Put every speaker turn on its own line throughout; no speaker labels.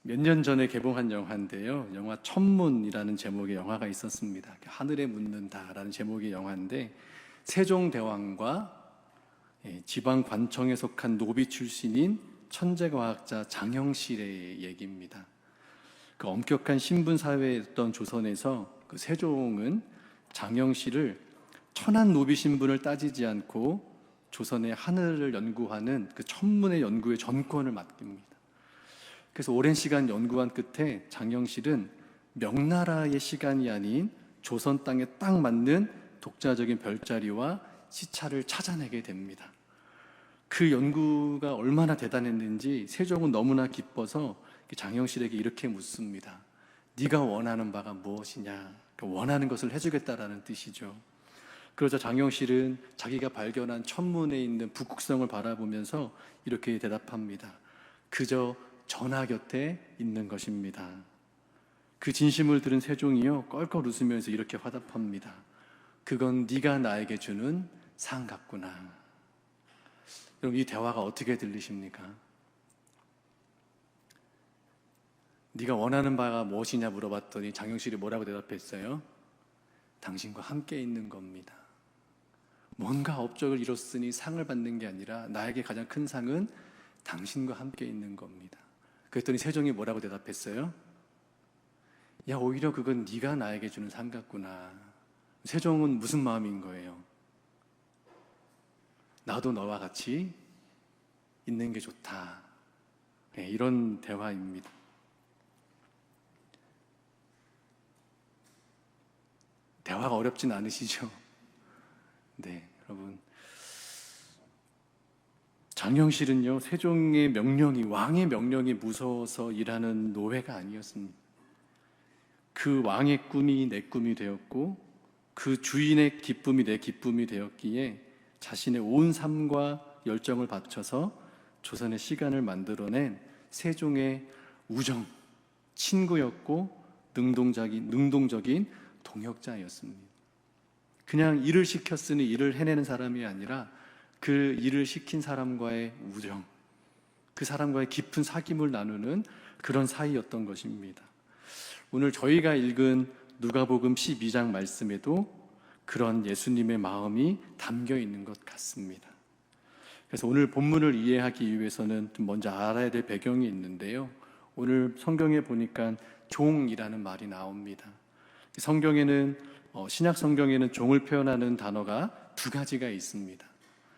몇 년 전에 개봉한 영화인데요. 영화 천문이라는 제목의 영화가 있었습니다. 하늘에 묻는다라는 제목의 영화인데 세종대왕과 지방 관청에 속한 노비 출신인 천재과학자 장영실의 얘기입니다. 그 엄격한 신분 사회였던 조선에서 그 세종은 장영실을 천한 노비 신분을 따지지 않고 조선의 하늘을 연구하는 그 천문의 연구의 전권을 맡깁니다. 그래서 오랜 시간 연구한 끝에 장영실은 명나라의 시간이 아닌 조선 땅에 딱 맞는 독자적인 별자리와 시차를 찾아내게 됩니다. 그 연구가 얼마나 대단했는지 세종은 너무나 기뻐서 장영실에게 이렇게 묻습니다. 네가 원하는 바가 무엇이냐? 원하는 것을 해주겠다라는 뜻이죠. 그러자 장영실은 자기가 발견한 천문에 있는 북극성을 바라보면서 이렇게 대답합니다. 그저 전하 곁에 있는 것입니다. 그 진심을 들은 세종이요 껄껄 웃으면서 이렇게 화답합니다. 그건 네가 나에게 주는 상 같구나. 여러분, 이 대화가 어떻게 들리십니까? 네가 원하는 바가 무엇이냐 물어봤더니 장영실이 뭐라고 대답했어요? 당신과 함께 있는 겁니다. 뭔가 업적을 이뤘으니 상을 받는 게 아니라 나에게 가장 큰 상은 당신과 함께 있는 겁니다. 그랬더니 세종이 뭐라고 대답했어요? 야, 오히려 그건 네가 나에게 주는 상 같구나. 세종은 무슨 마음인 거예요? 나도 너와 같이 있는 게 좋다. 이런 대화입니다. 대화가 어렵진 않으시죠? 네, 여러분. 장영실은요, 세종의 명령이, 왕의 명령이 무서워서 일하는 노예가 아니었습니다. 그 왕의 꿈이 내 꿈이 되었고, 그 주인의 기쁨이 내 기쁨이 되었기에 자신의 온 삶과 열정을 바쳐서 조선의 시간을 만들어낸 세종의 우정, 친구였고, 능동적인 동역자였습니다. 그냥 일을 시켰으니 일을 해내는 사람이 아니라 그 일을 시킨 사람과의 우정, 그 사람과의 깊은 사귐을 나누는 그런 사이였던 것입니다. 오늘 저희가 읽은 누가복음 12장 말씀에도 그런 예수님의 마음이 담겨 있는 것 같습니다. 그래서 오늘 본문을 이해하기 위해서는 좀 먼저 알아야 될 배경이 있는데요. 오늘 성경에 보니까 종이라는 말이 나옵니다. 성경에는 신약 성경에는 종을 표현하는 단어가 두 가지가 있습니다.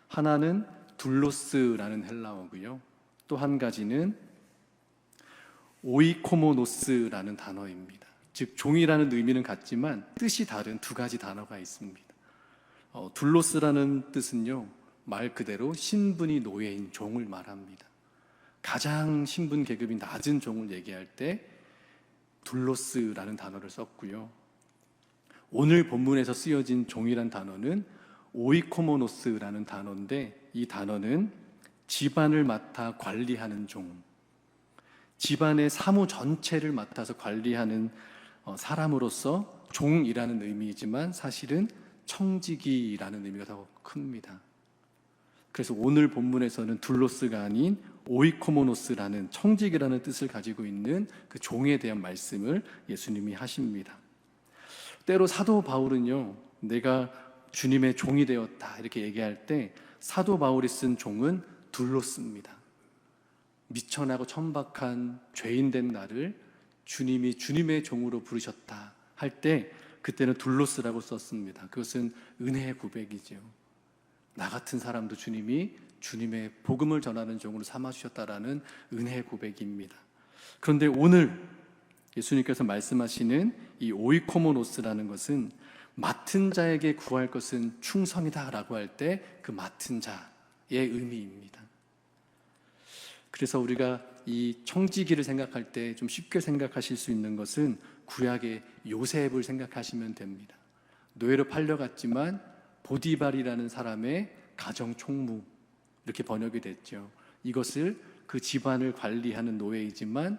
하나는 둘로스라는 헬라어고요. 또 한 가지는 오이코모노스라는 단어입니다. 즉 종이라는 의미는 같지만 뜻이 다른 두 가지 단어가 있습니다. 둘로스라는 뜻은요, 말 그대로 신분이 노예인 종을 말합니다. 가장 신분 계급이 낮은 종을 얘기할 때 둘로스라는 단어를 썼고요. 오늘 본문에서 쓰여진 종이란 단어는 오이코모노스라는 단어인데, 이 단어는 집안을 맡아 관리하는 종, 집안의 사무 전체를 맡아서 관리하는 사람으로서 종이라는 의미이지만 사실은 청지기라는 의미가 더 큽니다. 그래서 오늘 본문에서는 둘로스가 아닌 오이코모노스라는 청지기라는 뜻을 가지고 있는 그 종에 대한 말씀을 예수님이 하십니다. 때로 사도 바울은요, 내가 주님의 종이 되었다 이렇게 얘기할 때 사도 바울이 쓴 종은 둘로스입니다. 미천하고 천박한 죄인된 나를 주님이 주님의 종으로 부르셨다 할 때 그때는 둘로스라고 썼습니다. 그것은 은혜의 고백이죠. 나 같은 사람도 주님이 주님의 복음을 전하는 종으로 삼아주셨다라는 은혜의 고백입니다. 그런데 오늘 예수님께서 말씀하시는 이 오이코모노스라는 것은 맡은 자에게 구할 것은 충성이다라고 할 때 그 맡은 자의 의미입니다. 그래서 우리가 이 청지기를 생각할 때 좀 쉽게 생각하실 수 있는 것은 구약의 요셉을 생각하시면 됩니다. 노예로 팔려갔지만 보디발이라는 사람의 가정 총무 이렇게 번역이 됐죠. 이것을 그 집안을 관리하는 노예이지만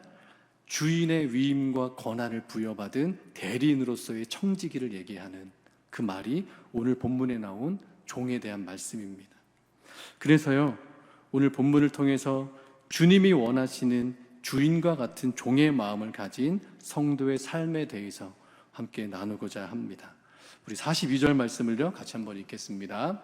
주인의 위임과 권한을 부여받은 대리인으로서의 청지기를 얘기하는 그 말이 오늘 본문에 나온 종에 대한 말씀입니다. 그래서요, 오늘 본문을 통해서 주님이 원하시는 주인과 같은 종의 마음을 가진 성도의 삶에 대해서 함께 나누고자 합니다. 우리 42절 말씀을요 같이 한번 읽겠습니다.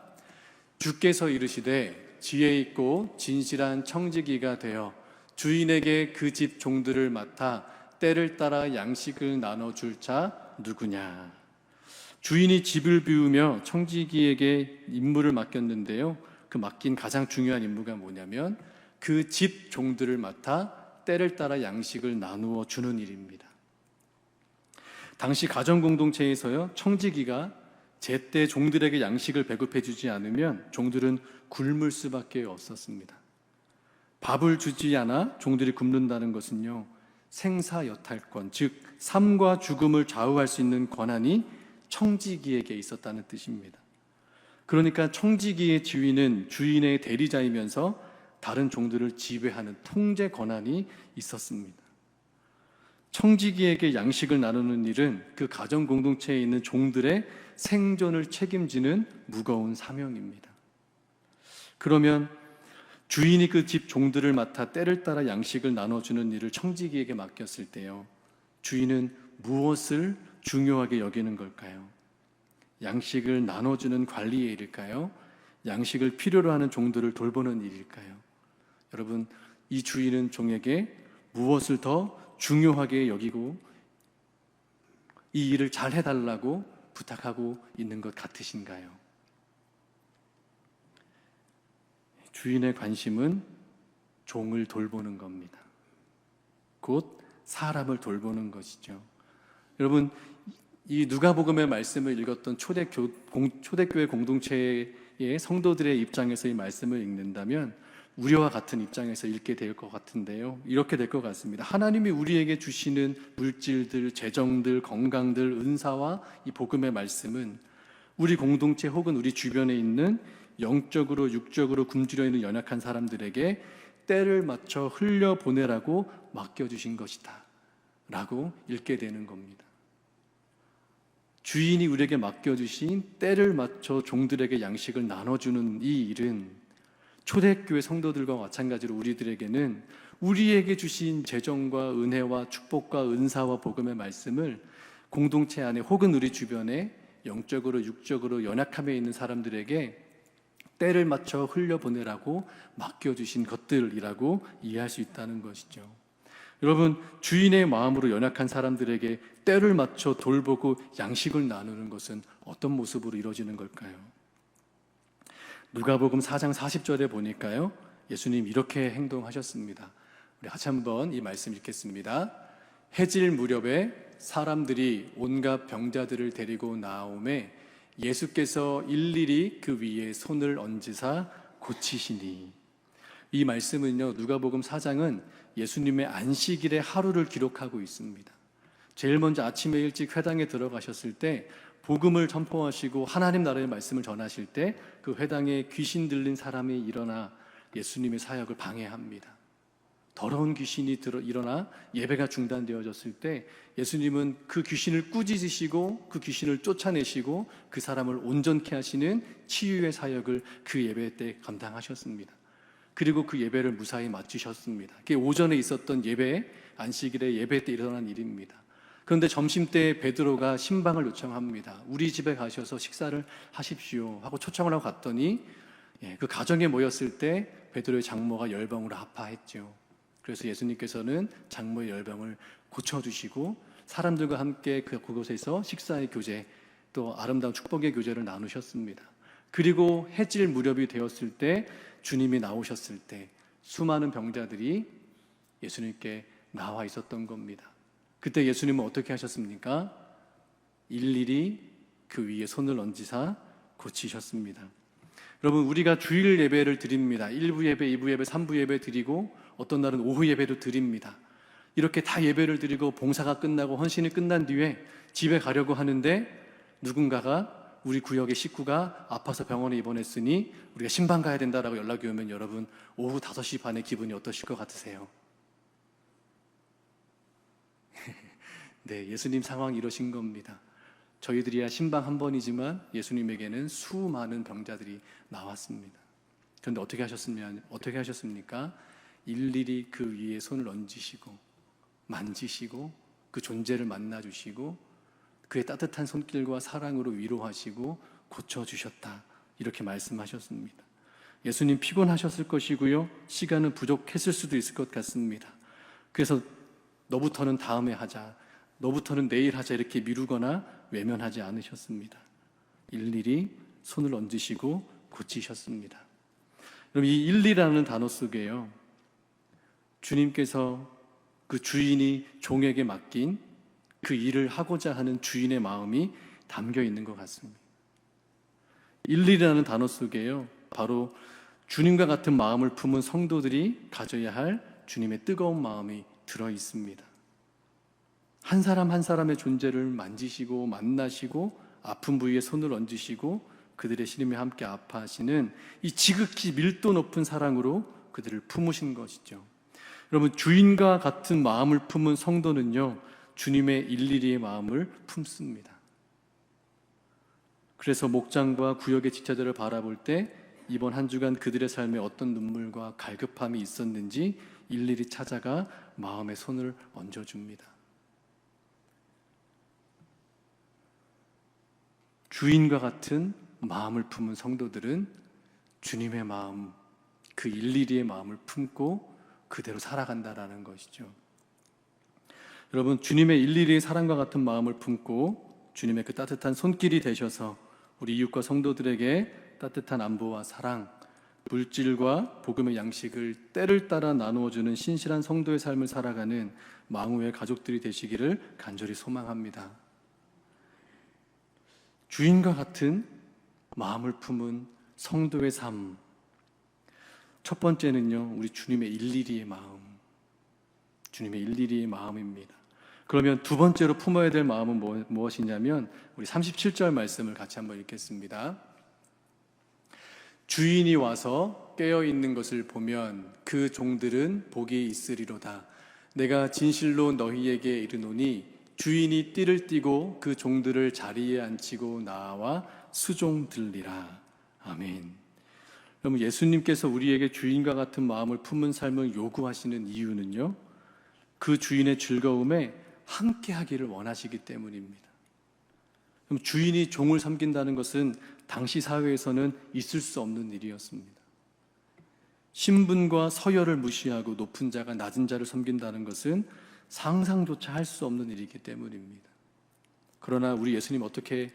주께서 이르시되 지혜 있고 진실한 청지기가 되어 주인에게 그 집 종들을 맡아 때를 따라 양식을 나눠줄 자 누구냐. 주인이 집을 비우며 청지기에게 임무를 맡겼는데요, 그 맡긴 가장 중요한 임무가 뭐냐면 그 집 종들을 맡아 때를 따라 양식을 나누어 주는 일입니다. 당시 가정공동체에서요, 청지기가 제때 종들에게 양식을 배급해 주지 않으면 종들은 굶을 수밖에 없었습니다. 밥을 주지 않아 종들이 굶는다는 것은요, 생사여탈권, 즉 삶과 죽음을 좌우할 수 있는 권한이 청지기에게 있었다는 뜻입니다. 그러니까 청지기의 지위는 주인의 대리자이면서 다른 종들을 지배하는 통제 권한이 있었습니다. 청지기에게 양식을 나누는 일은 그 가정 공동체에 있는 종들의 생존을 책임지는 무거운 사명입니다. 그러면 주인이 그 집 종들을 맡아 때를 따라 양식을 나눠주는 일을 청지기에게 맡겼을 때요, 주인은 무엇을 중요하게 여기는 걸까요? 양식을 나눠주는 관리의 일일까요? 양식을 필요로 하는 종들을 돌보는 일일까요? 여러분, 이 주인은 종에게 무엇을 더 중요하게 여기고 이 일을 잘 해달라고 부탁하고 있는 것 같으신가요? 주인의 관심은 종을 돌보는 겁니다. 곧 사람을 돌보는 것이죠. 여러분, 이 누가복음의 말씀을 읽었던 초대교회 공동체의 성도들의 입장에서 이 말씀을 읽는다면 우리와 같은 입장에서 읽게 될 것 같은데요, 이렇게 될 것 같습니다. 하나님이 우리에게 주시는 물질들, 재정들, 건강들, 은사와 이 복음의 말씀은 우리 공동체 혹은 우리 주변에 있는 영적으로 육적으로 굶주려 있는 연약한 사람들에게 때를 맞춰 흘려보내라고 맡겨주신 것이다 라고 읽게 되는 겁니다. 주인이 우리에게 맡겨주신 때를 맞춰 종들에게 양식을 나눠주는 이 일은 초대교회 성도들과 마찬가지로 우리들에게는 우리에게 주신 재정과 은혜와 축복과 은사와 복음의 말씀을 공동체 안에 혹은 우리 주변에 영적으로 육적으로 연약함에 있는 사람들에게 때를 맞춰 흘려보내라고 맡겨주신 것들이라고 이해할 수 있다는 것이죠. 여러분, 주인의 마음으로 연약한 사람들에게 때를 맞춰 돌보고 양식을 나누는 것은 어떤 모습으로 이루어지는 걸까요? 누가복음 4장 40절에 보니까요, 예수님 이렇게 행동하셨습니다. 우리 같이 한번 이 말씀 읽겠습니다. 해질 무렵에 사람들이 온갖 병자들을 데리고 나오매 예수께서 일일이 그 위에 손을 얹으사 고치시니. 이 말씀은요, 누가복음 4장은 예수님의 안식일의 하루를 기록하고 있습니다. 제일 먼저 아침에 일찍 회당에 들어가셨을 때 복음을 선포하시고 하나님 나라의 말씀을 전하실 때 그 회당에 귀신 들린 사람이 일어나 예수님의 사역을 방해합니다. 더러운 귀신이 일어나 예배가 중단되어졌을 때 예수님은 그 귀신을 꾸짖으시고 그 귀신을 쫓아내시고 그 사람을 온전케 하시는 치유의 사역을 그 예배 때 감당하셨습니다. 그리고 그 예배를 무사히 마치셨습니다. 그게 오전에 있었던 예배, 안식일의 예배 때 일어난 일입니다. 그런데 점심때 베드로가 신방을 요청합니다. 우리 집에 가셔서 식사를 하십시오 하고 초청을 하고 갔더니 그 가정에 모였을 때 베드로의 장모가 열병으로 아파했죠. 그래서 예수님께서는 장모의 열병을 고쳐주시고 사람들과 함께 그곳에서 식사의 교제, 또 아름다운 축복의 교제를 나누셨습니다. 그리고 해질 무렵이 되었을 때 주님이 나오셨을 때 수많은 병자들이 예수님께 나와 있었던 겁니다. 그때 예수님은 어떻게 하셨습니까? 일일이 그 위에 손을 얹으사 고치셨습니다. 여러분, 우리가 주일 예배를 드립니다. 1부 예배, 2부 예배, 3부 예배 드리고 어떤 날은 오후 예배도 드립니다. 이렇게 다 예배를 드리고 봉사가 끝나고 헌신이 끝난 뒤에 집에 가려고 하는데 누군가가 우리 구역의 식구가 아파서 병원에 입원했으니 우리가 신방 가야 된다라고 연락이 오면 여러분 오후 5시 반에 기분이 어떠실 것 같으세요? 네, 예수님 상황 이러신 겁니다. 저희들이야 신방 한 번이지만 예수님에게는 수많은 병자들이 나왔습니다. 그런데 어떻게 하셨습니까? 일일이 그 위에 손을 얹으시고 만지시고 그 존재를 만나주시고 그의 따뜻한 손길과 사랑으로 위로하시고 고쳐주셨다, 이렇게 말씀하셨습니다. 예수님 피곤하셨을 것이고요, 시간은 부족했을 수도 있을 것 같습니다. 그래서 너부터는 다음에 하자, 너부터는 내일 하자 이렇게 미루거나 외면하지 않으셨습니다. 일일이 손을 얹으시고 고치셨습니다. 여러분, 이 일리라는 단어 속에요, 주님께서 그 주인이 종에게 맡긴 그 일을 하고자 하는 주인의 마음이 담겨 있는 것 같습니다. 일리라는 단어 속에요, 바로 주님과 같은 마음을 품은 성도들이 가져야 할 주님의 뜨거운 마음이 들어 있습니다. 한 사람 한 사람의 존재를 만지시고 만나시고 아픈 부위에 손을 얹으시고 그들의 시름에 함께 아파하시는 이 지극히 밀도 높은 사랑으로 그들을 품으신 것이죠. 여러분, 주인과 같은 마음을 품은 성도는요, 주님의 일일이의 마음을 품습니다. 그래서 목장과 구역의 지체들을 바라볼 때 이번 한 주간 그들의 삶에 어떤 눈물과 갈급함이 있었는지 일일이 찾아가 마음에 손을 얹어줍니다. 주인과 같은 마음을 품은 성도들은 주님의 마음, 그 일일이의 마음을 품고 그대로 살아간다라는 것이죠. 여러분, 주님의 일일이의 사랑과 같은 마음을 품고 주님의 그 따뜻한 손길이 되셔서 우리 이웃과 성도들에게 따뜻한 안보와 사랑, 물질과 복음의 양식을 때를 따라 나누어주는 신실한 성도의 삶을 살아가는 망우의 가족들이 되시기를 간절히 소망합니다. 주인과 같은 마음을 품은 성도의 삶, 첫 번째는요, 우리 주님의 일일이의 마음, 주님의 일일이의 마음입니다. 그러면 두 번째로 품어야 될 마음은 무엇이냐면 우리 37절 말씀을 같이 한번 읽겠습니다. 주인이 와서 깨어있는 것을 보면 그 종들은 복이 있으리로다. 내가 진실로 너희에게 이르노니 주인이 띠를 띠고 그 종들을 자리에 앉히고 나와 수종들리라. 아멘. 여러분, 예수님께서 우리에게 주인과 같은 마음을 품은 삶을 요구하시는 이유는요, 그 주인의 즐거움에 함께 하기를 원하시기 때문입니다. 그럼 주인이 종을 섬긴다는 것은 당시 사회에서는 있을 수 없는 일이었습니다. 신분과 서열을 무시하고 높은 자가 낮은 자를 섬긴다는 것은 상상조차 할 수 없는 일이기 때문입니다. 그러나 우리 예수님 어떻게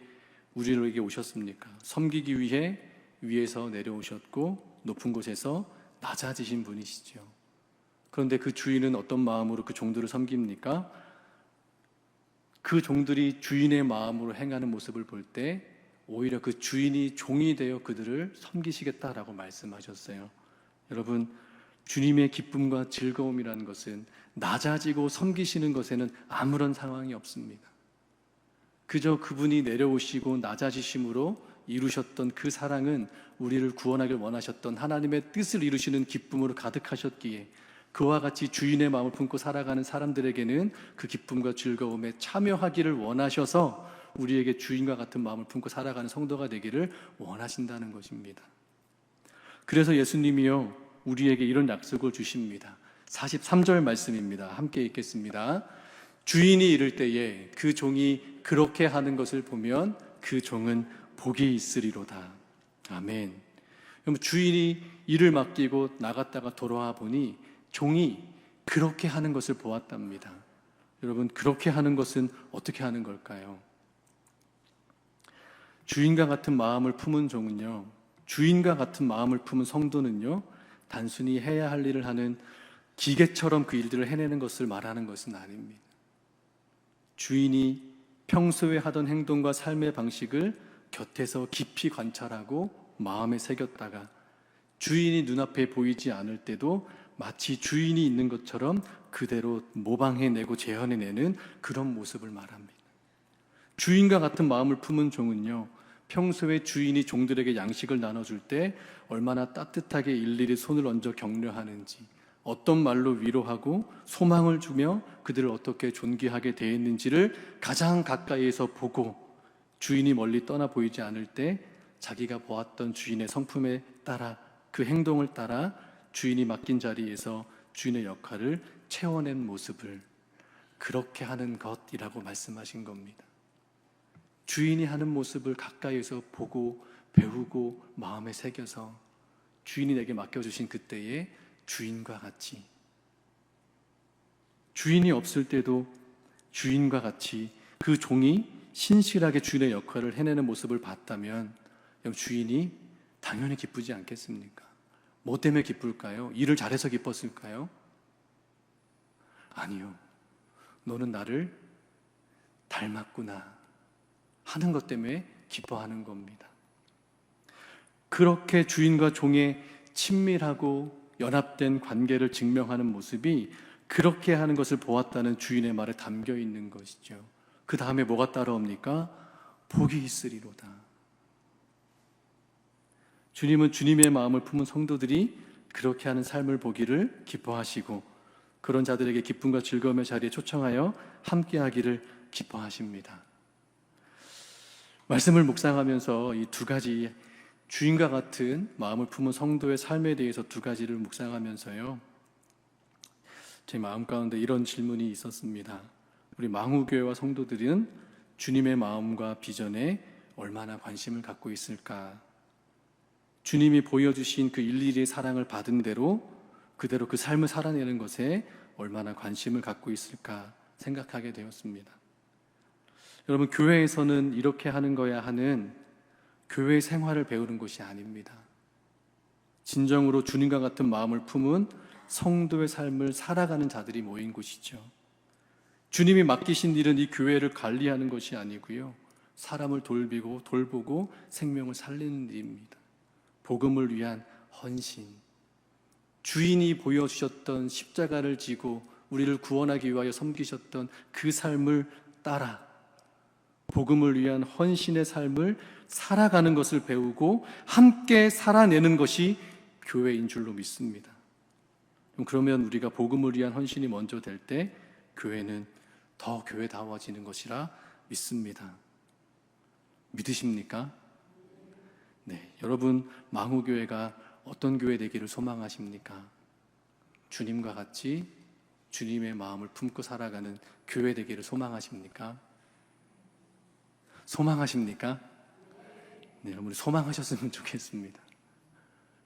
우리에게 오셨습니까? 섬기기 위해 위에서 내려오셨고 높은 곳에서 낮아지신 분이시죠. 그런데 그 주인은 어떤 마음으로 그 종들을 섬깁니까? 그 종들이 주인의 마음으로 행하는 모습을 볼 때 오히려 그 주인이 종이 되어 그들을 섬기시겠다라고 말씀하셨어요. 여러분, 주님의 기쁨과 즐거움이라는 것은 낮아지고 섬기시는 것에는 아무런 상황이 없습니다. 그저 그분이 내려오시고 낮아지심으로 이루셨던 그 사랑은 우리를 구원하길 원하셨던 하나님의 뜻을 이루시는 기쁨으로 가득하셨기에 그와 같이 주인의 마음을 품고 살아가는 사람들에게는 그 기쁨과 즐거움에 참여하기를 원하셔서 우리에게 주인과 같은 마음을 품고 살아가는 성도가 되기를 원하신다는 것입니다. 그래서 예수님이요, 우리에게 이런 약속을 주십니다. 43절 말씀입니다. 함께 읽겠습니다. 주인이 이를 때에 그 종이 그렇게 하는 것을 보면 그 종은 복이 있으리로다. 아멘. 그럼 주인이 일을 맡기고 나갔다가 돌아와 보니 종이 그렇게 하는 것을 보았답니다. 여러분, 그렇게 하는 것은 어떻게 하는 걸까요? 주인과 같은 마음을 품은 종은요, 주인과 같은 마음을 품은 성도는요, 단순히 해야 할 일을 하는 기계처럼 그 일들을 해내는 것을 말하는 것은 아닙니다. 주인이 평소에 하던 행동과 삶의 방식을 곁에서 깊이 관찰하고 마음에 새겼다가 주인이 눈앞에 보이지 않을 때도 마치 주인이 있는 것처럼 그대로 모방해내고 재현해내는 그런 모습을 말합니다. 주인과 같은 마음을 품은 종은요, 평소에 주인이 종들에게 양식을 나눠줄 때 얼마나 따뜻하게 일일이 손을 얹어 격려하는지, 어떤 말로 위로하고 소망을 주며 그들을 어떻게 존귀하게 대했는지를 가장 가까이에서 보고 주인이 멀리 떠나 보이지 않을 때 자기가 보았던 주인의 성품에 따라 그 행동을 따라 주인이 맡긴 자리에서 주인의 역할을 채워낸 모습을 그렇게 하는 것이라고 말씀하신 겁니다. 주인이 하는 모습을 가까이에서 보고 배우고 마음에 새겨서 주인이 내게 맡겨주신 그때에 주인과 같이, 주인이 없을 때도 주인과 같이 그 종이 신실하게 주인의 역할을 해내는 모습을 봤다면 주인이 당연히 기쁘지 않겠습니까? 뭐 때문에 기쁠까요? 일을 잘해서 기뻤을까요? 아니요. 너는 나를 닮았구나 하는 것 때문에 기뻐하는 겁니다. 그렇게 주인과 종의 친밀하고 연합된 관계를 증명하는 모습이 그렇게 하는 것을 보았다는 주인의 말에 담겨 있는 것이죠. 그 다음에 뭐가 따라옵니까? 복이 있으리로다. 주님은 주님의 마음을 품은 성도들이 그렇게 하는 삶을 보기를 기뻐하시고 그런 자들에게 기쁨과 즐거움의 자리에 초청하여 함께하기를 기뻐하십니다. 말씀을 묵상하면서 이 두 가지 주인과 같은 마음을 품은 성도의 삶에 대해서 두 가지를 묵상하면서요, 제 마음 가운데 이런 질문이 있었습니다. 우리 망우교회와 성도들은 주님의 마음과 비전에 얼마나 관심을 갖고 있을까? 주님이 보여주신 그 일일이의 사랑을 받은 대로 그대로 그 삶을 살아내는 것에 얼마나 관심을 갖고 있을까 생각하게 되었습니다. 여러분, 교회에서는 이렇게 하는 거야 하는 교회 생활을 배우는 것이 아닙니다. 진정으로 주님과 같은 마음을 품은 성도의 삶을 살아가는 자들이 모인 곳이죠. 주님이 맡기신 일은 이 교회를 관리하는 것이 아니고요, 사람을 돌보고 생명을 살리는 일입니다. 복음을 위한 헌신, 주인이 보여주셨던 십자가를 지고 우리를 구원하기 위하여 섬기셨던 그 삶을 따라 복음을 위한 헌신의 삶을 살아가는 것을 배우고 함께 살아내는 것이 교회인 줄로 믿습니다. 그러면 우리가 복음을 위한 헌신이 먼저 될 때 교회는 더 교회다워지는 것이라 믿습니다. 믿으십니까? 네, 여러분, 망우교회가 어떤 교회 되기를 소망하십니까? 주님과 같이 주님의 마음을 품고 살아가는 교회 되기를 소망하십니까? 소망하십니까? 네, 여러분, 소망하셨으면 좋겠습니다.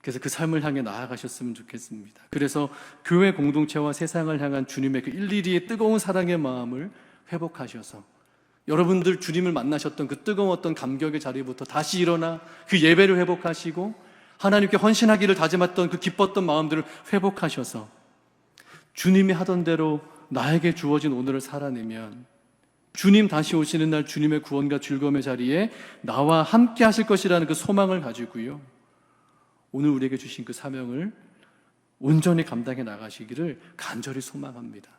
그래서 그 삶을 향해 나아가셨으면 좋겠습니다. 그래서 교회 공동체와 세상을 향한 주님의 그 일일이의 뜨거운 사랑의 마음을 회복하셔서 여러분들 주님을 만나셨던 그 뜨거웠던 감격의 자리부터 다시 일어나 그 예배를 회복하시고 하나님께 헌신하기를 다짐했던 그 기뻤던 마음들을 회복하셔서 주님이 하던 대로 나에게 주어진 오늘을 살아내면 주님 다시 오시는 날 주님의 구원과 즐거움의 자리에 나와 함께 하실 것이라는 그 소망을 가지고요, 오늘 우리에게 주신 그 사명을 온전히 감당해 나가시기를 간절히 소망합니다.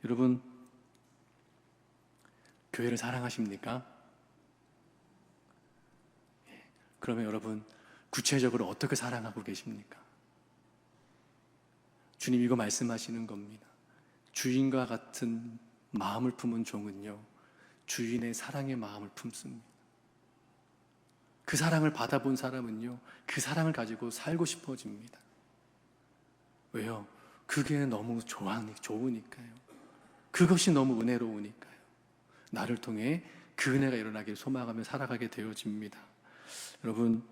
여러분, 교회를 사랑하십니까? 그러면 여러분, 구체적으로 어떻게 사랑하고 계십니까? 주님 이거 말씀하시는 겁니다. 주인과 같은 마음을 품은 종은요, 주인의 사랑의 마음을 품습니다. 그 사랑을 받아본 사람은요, 그 사랑을 가지고 살고 싶어집니다. 왜요? 그게 너무 좋으니까요. 그것이 너무 은혜로우니까요. 나를 통해 그 은혜가 일어나기를 소망하며 살아가게 되어집니다. 여러분,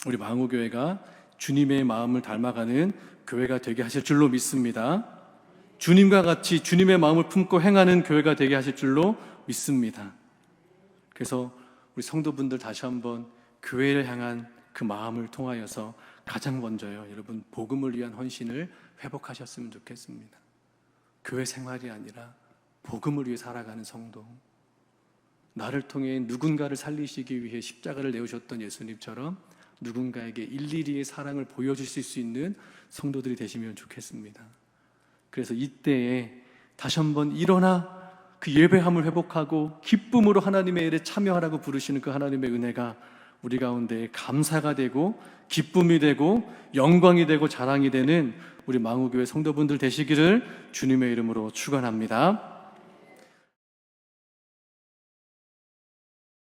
우리 망우교회가 주님의 마음을 닮아가는 교회가 되게 하실 줄로 믿습니다. 주님과 같이 주님의 마음을 품고 행하는 교회가 되게 하실 줄로 믿습니다. 그래서 우리 성도분들 다시 한번 교회를 향한 그 마음을 통하여서 가장 먼저요, 여러분, 복음을 위한 헌신을 회복하셨으면 좋겠습니다. 교회 생활이 아니라 복음을 위해 살아가는 성도, 나를 통해 누군가를 살리시기 위해 십자가를 내오셨던 예수님처럼 누군가에게 일일이의 사랑을 보여주실 수 있는 성도들이 되시면 좋겠습니다. 그래서 이때에 다시 한번 일어나 그 예배함을 회복하고 기쁨으로 하나님의 일에 참여하라고 부르시는 그 하나님의 은혜가 우리 가운데 감사가 되고 기쁨이 되고 영광이 되고 자랑이 되는 우리 망우교회 성도분들 되시기를 주님의 이름으로 축원합니다.